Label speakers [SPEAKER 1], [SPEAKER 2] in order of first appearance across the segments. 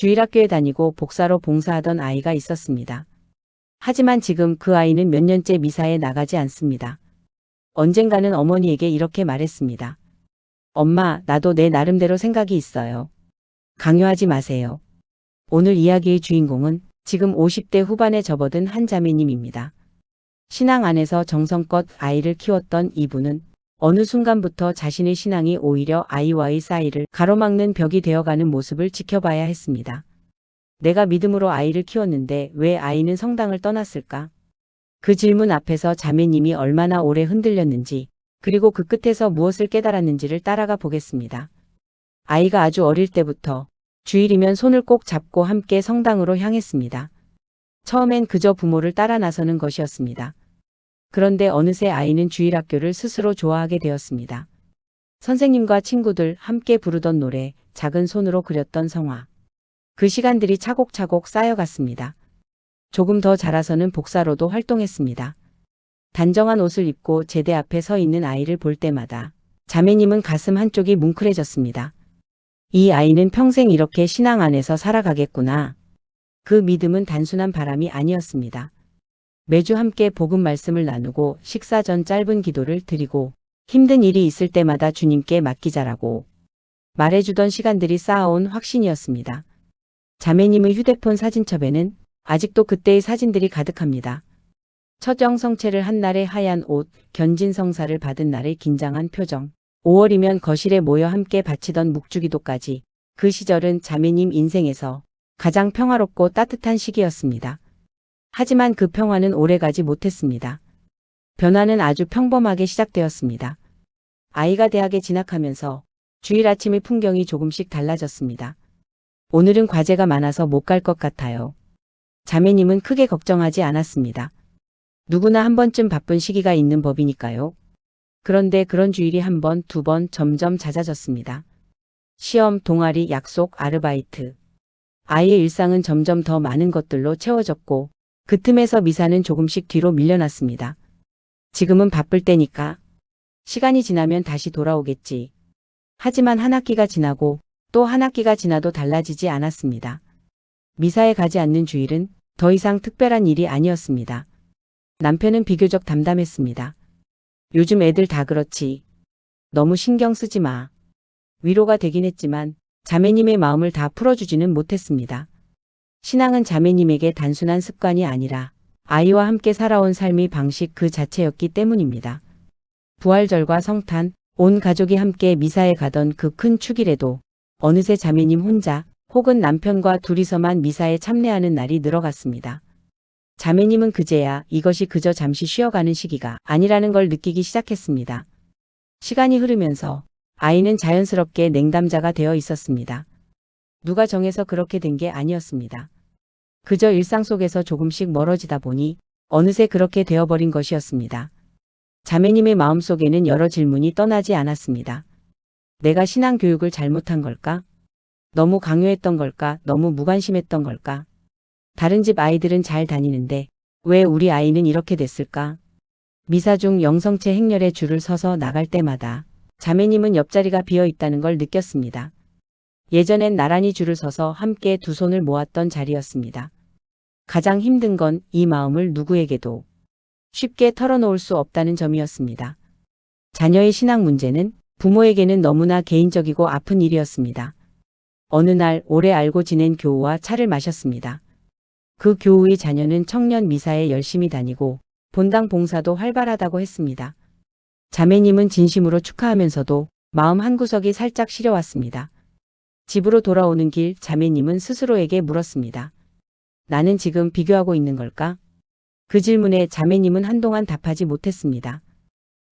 [SPEAKER 1] 주일학교에 다니고 복사로 봉사하던 아이가 있었습니다. 하지만 지금 그 아이는 몇 년째 미사에 나가지 않습니다. 언젠가는 어머니에게 이렇게 말했습니다. 엄마, 나도 내 나름대로 생각이 있어요. 강요하지 마세요. 오늘 이야기의 주인공은 지금 50대 후반에 접어든 한 자매님입니다. 신앙 안에서 정성껏 아이를 키웠던 이분은 어느 순간부터 자신의 신앙이 오히려 아이와의 사이를 가로막는 벽이 되어가는 모습을 지켜봐야 했습니다. 내가 믿음으로 아이를 키웠는데 왜 아이는 성당을 떠났을까? 그 질문 앞에서 자매님이 얼마나 오래 흔들렸는지, 그리고 그 끝에서 무엇을 깨달았는지를 따라가 보겠습니다. 아이가 아주 어릴 때부터 주일이면 손을 꼭 잡고 함께 성당으로 향했습니다. 처음엔 그저 부모를 따라 나서는 것이었습니다. 그런데 어느새 아이는 주일학교를 스스로 좋아하게 되었습니다. 선생님과 친구들 함께 부르던 노래, 작은 손으로 그렸던 성화. 그 시간들이 차곡차곡 쌓여갔습니다. 조금 더 자라서는 복사로도 활동했습니다. 단정한 옷을 입고 제대 앞에 서 있는 아이를 볼 때마다 자매님은 가슴 한쪽이 뭉클해졌습니다. 이 아이는 평생 이렇게 신앙 안에서 살아가겠구나. 그 믿음은 단순한 바람이 아니었습니다. 매주 함께 복음 말씀을 나누고 식사 전 짧은 기도를 드리고 힘든 일이 있을 때마다 주님께 맡기자라고 말해주던 시간들이 쌓아온 확신이었습니다. 자매님의 휴대폰 사진첩에는 아직도 그때의 사진들이 가득합니다. 첫 영성체를 한 날의 하얀 옷, 견진 성사를 받은 날의 긴장한 표정, 5월이면 거실에 모여 함께 바치던 묵주기도까지. 그 시절은 자매님 인생에서 가장 평화롭고 따뜻한 시기였습니다. 하지만 그 평화는 오래가지 못했습니다. 변화는 아주 평범하게 시작되었습니다. 아이가 대학에 진학하면서 주일 아침의 풍경이 조금씩 달라졌습니다. 오늘은 과제가 많아서 못 갈 것 같아요. 자매님은 크게 걱정하지 않았습니다. 누구나 한 번쯤 바쁜 시기가 있는 법이니까요. 그런데 그런 주일이 한 번, 두 번 점점 잦아졌습니다. 시험, 동아리, 약속, 아르바이트. 아이의 일상은 점점 더 많은 것들로 채워졌고 그 틈에서 미사는 조금씩 뒤로 밀려났습니다. 지금은 바쁠 때니까. 시간이 지나면 다시 돌아오겠지. 하지만 한 학기가 지나고 또 한 학기가 지나도 달라지지 않았습니다. 미사에 가지 않는 주일은 더 이상 특별한 일이 아니었습니다. 남편은 비교적 담담했습니다. 요즘 애들 다 그렇지. 너무 신경 쓰지 마. 위로가 되긴 했지만 자매님의 마음을 다 풀어주지는 못했습니다. 신앙은 자매님에게 단순한 습관이 아니라 아이와 함께 살아온 삶의 방식 그 자체였기 때문입니다. 부활절과 성탄, 온 가족이 함께 미사에 가던 그 큰 축일에도 어느새 자매님 혼자 혹은 남편과 둘이서만 미사에 참례하는 날이 늘어갔습니다. 자매님은 그제야 이것이 그저 잠시 쉬어가는 시기가 아니라는 걸 느끼기 시작했습니다. 시간이 흐르면서 아이는 자연스럽게 냉담자가 되어 있었습니다. 누가 정해서 그렇게 된 게 아니었습니다. 그저 일상 속에서 조금씩 멀어지다 보니 어느새 그렇게 되어버린 것이었습니다. 자매님의 마음속에는 여러 질문이 떠나지 않았습니다. 내가 신앙 교육을 잘못한 걸까? 너무 강요했던 걸까? 너무 무관심했던 걸까? 다른 집 아이들은 잘 다니는데 왜 우리 아이는 이렇게 됐을까? 미사 중 영성체 행렬에 줄을 서서 나갈 때마다 자매님은 옆자리가 비어 있다는 걸 느꼈습니다. 예전엔 나란히 줄을 서서 함께 두 손을 모았던 자리였습니다. 가장 힘든 건 이 마음을 누구에게도 쉽게 털어놓을 수 없다는 점이었습니다. 자녀의 신앙 문제는 부모에게는 너무나 개인적이고 아픈 일이었습니다. 어느 날 오래 알고 지낸 교우와 차를 마셨습니다. 그 교우의 자녀는 청년 미사에 열심히 다니고 본당 봉사도 활발하다고 했습니다. 자매님은 진심으로 축하하면서도 마음 한구석이 살짝 시려왔습니다. 집으로 돌아오는 길 자매님은 스스로에게 물었습니다. 나는 지금 비교하고 있는 걸까? 그 질문에 자매님은 한동안 답하지 못했습니다.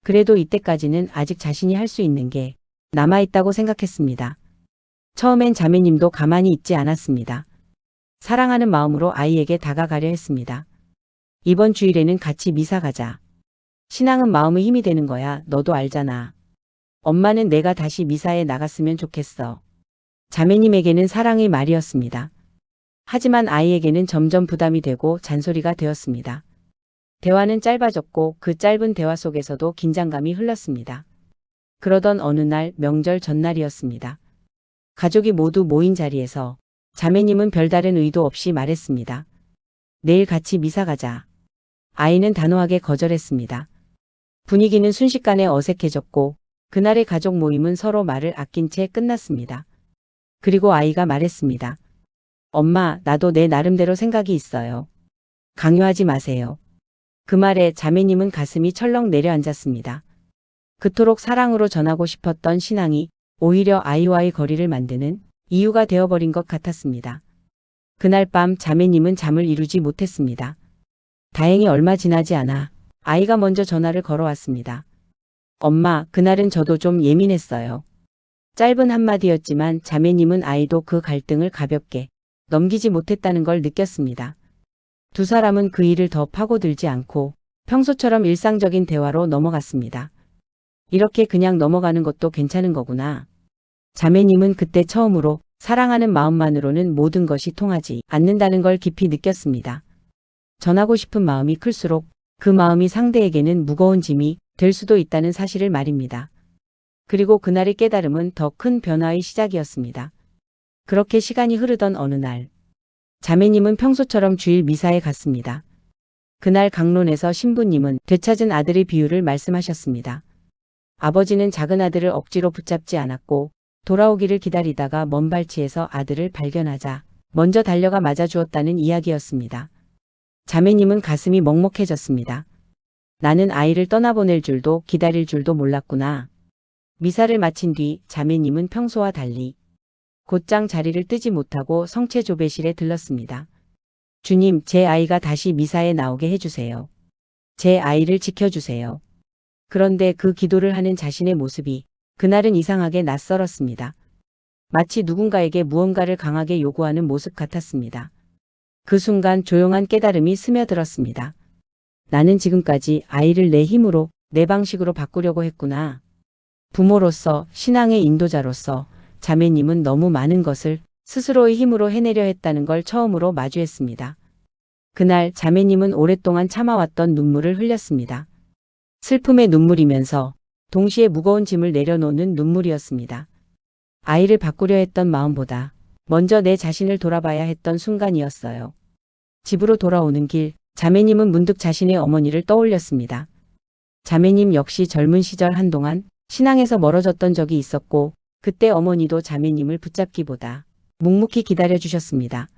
[SPEAKER 1] 그래도 이때까지는 아직 자신이 할 수 있는 게 남아있다고 생각했습니다. 처음엔 자매님도 가만히 있지 않았습니다. 사랑하는 마음으로 아이에게 다가가려 했습니다. 이번 주일에는 같이 미사 가자. 신앙은 마음의 힘이 되는 거야. 너도 알잖아. 엄마는 내가 다시 미사에 나갔으면 좋겠어. 자매님에게는 사랑의 말이었습니다. 하지만 아이에게는 점점 부담이 되고 잔소리가 되었습니다. 대화는 짧아졌고 그 짧은 대화 속에서도 긴장감이 흘렀습니다. 그러던 어느 날 명절 전날이었습니다. 가족이 모두 모인 자리에서 자매님은 별다른 의도 없이 말했습니다. 내일 같이 미사 가자. 아이는 단호하게 거절했습니다. 분위기는 순식간에 어색해졌고 그날의 가족 모임은 서로 말을 아낀 채 끝났습니다. 그리고 아이가 말했습니다. 엄마, 나도 내 나름대로 생각이 있어요. 강요하지 마세요. 그 말에 자매님은 가슴이 철렁 내려앉았습니다. 그토록 사랑으로 전하고 싶었던 신앙이 오히려 아이와의 거리를 만드는 이유가 되어버린 것 같았습니다. 그날 밤 자매님은 잠을 이루지 못했습니다. 다행히 얼마 지나지 않아 아이가 먼저 전화를 걸어왔습니다. 엄마, 그날은 저도 좀 예민했어요. 짧은 한마디였지만 자매님은 아이도 그 갈등을 가볍게 넘기지 못했다는 걸 느꼈습니다. 두 사람은 그 일을 더 파고들지 않고 평소처럼 일상적인 대화로 넘어갔습니다. 이렇게 그냥 넘어가는 것도 괜찮은 거구나. 자매님은 그때 처음으로 사랑하는 마음만으로는 모든 것이 통하지 않는다는 걸 깊이 느꼈습니다. 전하고 싶은 마음이 클수록 그 마음이 상대에게는 무거운 짐이 될 수도 있다는 사실을 말입니다. 그리고 그날의 깨달음은 더 큰 변화의 시작이었습니다. 그렇게 시간이 흐르던 어느 날, 자매님은 평소처럼 주일 미사에 갔습니다. 그날 강론에서 신부님은 되찾은 아들의 비유를 말씀하셨습니다. 아버지는 작은 아들을 억지로 붙잡지 않았고 돌아오기를 기다리다가 먼 발치에서 아들을 발견하자 먼저 달려가 맞아주었다는 이야기였습니다. 자매님은 가슴이 먹먹해졌습니다. 나는 아이를 떠나보낼 줄도 기다릴 줄도 몰랐구나. 미사를 마친 뒤 자매님은 평소와 달리 곧장 자리를 뜨지 못하고 성체조배실에 들렀습니다. 주님, 제 아이가 다시 미사에 나오게 해주세요. 제 아이를 지켜주세요. 그런데 그 기도를 하는 자신의 모습이 그날은 이상하게 낯설었습니다. 마치 누군가에게 무언가를 강하게 요구하는 모습 같았습니다. 그 순간 조용한 깨달음이 스며들었습니다. 나는 지금까지 아이를 내 힘으로, 내 방식으로 바꾸려고 했구나. 부모로서, 신앙의 인도자로서 자매님은 너무 많은 것을 스스로의 힘으로 해내려 했다는 걸 처음으로 마주했습니다. 그날 자매님은 오랫동안 참아왔던 눈물을 흘렸습니다. 슬픔의 눈물이면서 동시에 무거운 짐을 내려놓는 눈물이었습니다. 아이를 바꾸려 했던 마음보다 먼저 내 자신을 돌아봐야 했던 순간이었어요. 집으로 돌아오는 길, 자매님은 문득 자신의 어머니를 떠올렸습니다. 자매님 역시 젊은 시절 한동안 신앙에서 멀어졌던 적이 있었고 그때 어머니도 자매님을 붙잡기보다 묵묵히 기다려주셨습니다.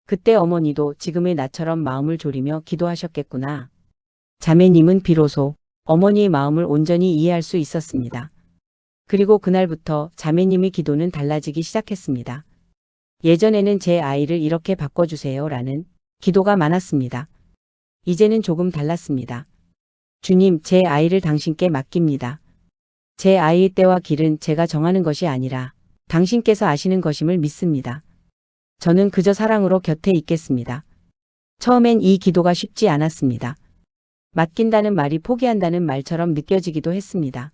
[SPEAKER 1] 그때 어머니도 지금의 나처럼 마음을 졸이며 기도하셨겠구나. 자매님은 비로소 어머니의 마음을 온전히 이해할 수 있었습니다. 그리고 그날부터 자매님의 기도는 달라지기 시작했습니다. 예전에는 제 아이를 이렇게 바꿔주세요 라는 기도가 많았습니다. 이제는 조금 달랐습니다. 주님, 제 아이를 당신께 맡깁니다. 제 아이의 때와 길은 제가 정하는 것이 아니라 당신께서 아시는 것임을 믿습니다. 저는 그저 사랑으로 곁에 있겠습니다. 처음엔 이 기도가 쉽지 않았습니다. 맡긴다는 말이 포기한다는 말처럼 느껴지기도 했습니다.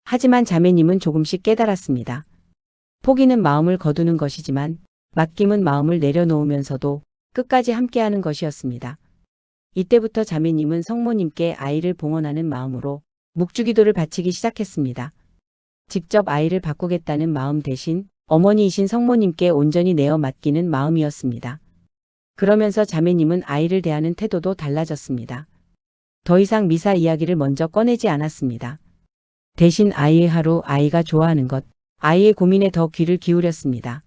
[SPEAKER 1] 하지만 자매님은 조금씩 깨달았습니다. 포기는 마음을 거두는 것이지만 맡김은 마음을 내려놓으면서도 끝까지 함께하는 것이었습니다. 이때부터 자매님은 성모님께 아이를 봉헌하는 마음으로 묵주기도를 바치기 시작했습니다. 직접 아이를 바꾸겠다는 마음 대신 어머니이신 성모님께 온전히 내어 맡기는 마음이었습니다. 그러면서 자매님은 아이를 대하는 태도도 달라졌습니다. 더 이상 미사 이야기를 먼저 꺼내지 않았습니다. 대신 아이의 하루, 아이가 좋아하는 것, 아이의 고민에 더 귀를 기울였습니다.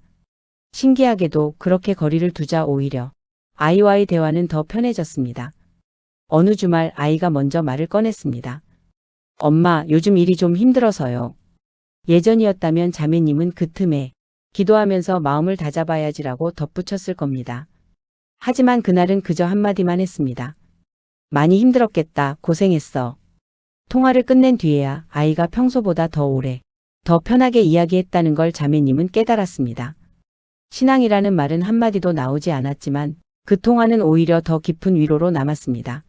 [SPEAKER 1] 신기하게도 그렇게 거리를 두자 오히려 아이와의 대화는 더 편해졌습니다. 어느 주말 아이가 먼저 말을 꺼냈습니다. 엄마, 요즘 일이 좀 힘들어서요. 예전이었다면 자매님은 그 틈에 기도하면서 마음을 다잡아야지라고 덧붙였을 겁니다. 하지만 그날은 그저 한마디만 했습니다. 많이 힘들었겠다. 고생했어. 통화를 끝낸 뒤에야 아이가 평소보다 더 오래, 더 편하게 이야기했다는 걸 자매님은 깨달았습니다. 신앙이라는 말은 한마디도 나오지 않았지만 그 통화는 오히려 더 깊은 위로로 남았습니다.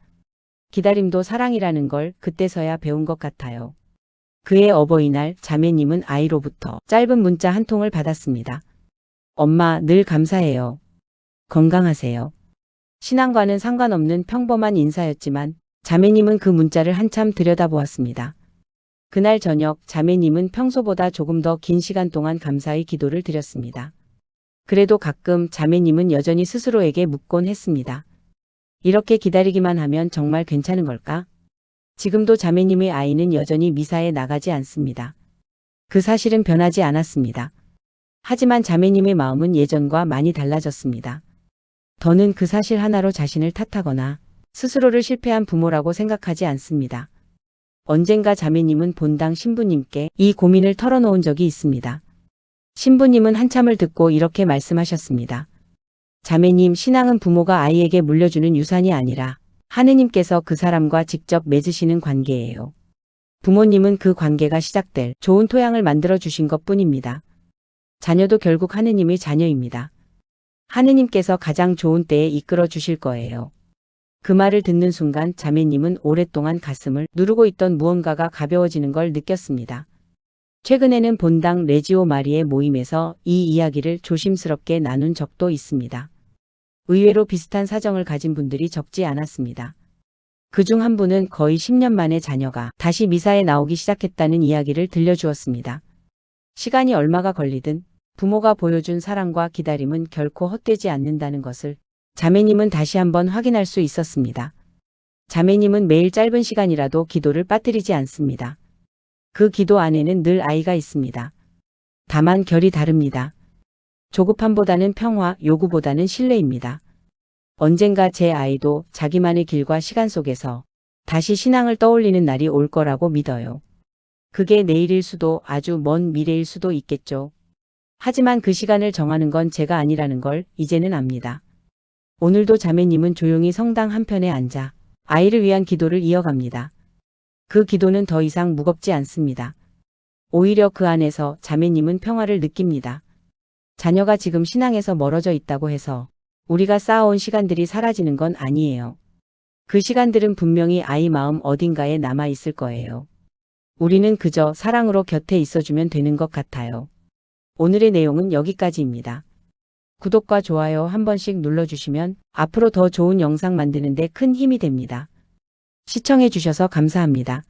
[SPEAKER 1] 기다림도 사랑이라는 걸 그때서야 배운 것 같아요. 그해 어버이날 자매님은 아이로부터 짧은 문자 한 통을 받았습니다. 엄마, 늘 감사해요. 건강하세요. 신앙과는 상관없는 평범한 인사였지만 자매님은 그 문자를 한참 들여다보았습니다. 그날 저녁 자매님은 평소보다 조금 더 긴 시간 동안 감사의 기도를 드렸습니다. 그래도 가끔 자매님은 여전히 스스로에게 묻곤 했습니다. 이렇게 기다리기만 하면 정말 괜찮은 걸까? 지금도 자매님의 아이는 여전히 미사에 나가지 않습니다. 그 사실은 변하지 않았습니다. 하지만 자매님의 마음은 예전과 많이 달라졌습니다. 더는 그 사실 하나로 자신을 탓하거나 스스로를 실패한 부모라고 생각하지 않습니다. 언젠가 자매님은 본당 신부님께 이 고민을 털어놓은 적이 있습니다. 신부님은 한참을 듣고 이렇게 말씀하셨습니다. 자매님, 신앙은 부모가 아이에게 물려주는 유산이 아니라 하느님께서 그 사람과 직접 맺으시는 관계예요. 부모님은 그 관계가 시작될 좋은 토양을 만들어 주신 것 뿐입니다. 자녀도 결국 하느님의 자녀입니다. 하느님께서 가장 좋은 때에 이끌어 주실 거예요. 그 말을 듣는 순간 자매님은 오랫동안 가슴을 누르고 있던 무언가가 가벼워지는 걸 느꼈습니다. 최근에는 본당 레지오 마리의 모임에서 이 이야기를 조심스럽게 나눈 적도 있습니다. 의외로 비슷한 사정을 가진 분들이 적지 않았습니다. 그중 한 분은 거의 10년 만에 자녀가 다시 미사에 나오기 시작했다는 이야기를 들려주었습니다. 시간이 얼마가 걸리든 부모가 보여준 사랑과 기다림은 결코 헛되지 않는다는 것을 자매님은 다시 한번 확인할 수 있었습니다. 자매님은 매일 짧은 시간이라도 기도를 빠뜨리지 않습니다. 그 기도 안에는 늘 아이가 있습니다. 다만 결이 다릅니다. 조급함보다는 평화, 요구보다는 신뢰입니다. 언젠가 제 아이도 자기만의 길과 시간 속에서 다시 신앙을 떠올리는 날이 올 거라고 믿어요. 그게 내일일 수도 아주 먼 미래일 수도 있겠죠. 하지만 그 시간을 정하는 건 제가 아니라는 걸 이제는 압니다. 오늘도 자매님은 조용히 성당 한편에 앉아 아이를 위한 기도를 이어갑니다. 그 기도는 더 이상 무겁지 않습니다. 오히려 그 안에서 자매님은 평화를 느낍니다. 자녀가 지금 신앙에서 멀어져 있다고 해서 우리가 쌓아온 시간들이 사라지는 건 아니에요. 그 시간들은 분명히 아이 마음 어딘가에 남아 있을 거예요. 우리는 그저 사랑으로 곁에 있어주면 되는 것 같아요. 오늘의 내용은 여기까지입니다. 구독과 좋아요 한 번씩 눌러주시면 앞으로 더 좋은 영상 만드는 데 큰 힘이 됩니다. 시청해 주셔서 감사합니다.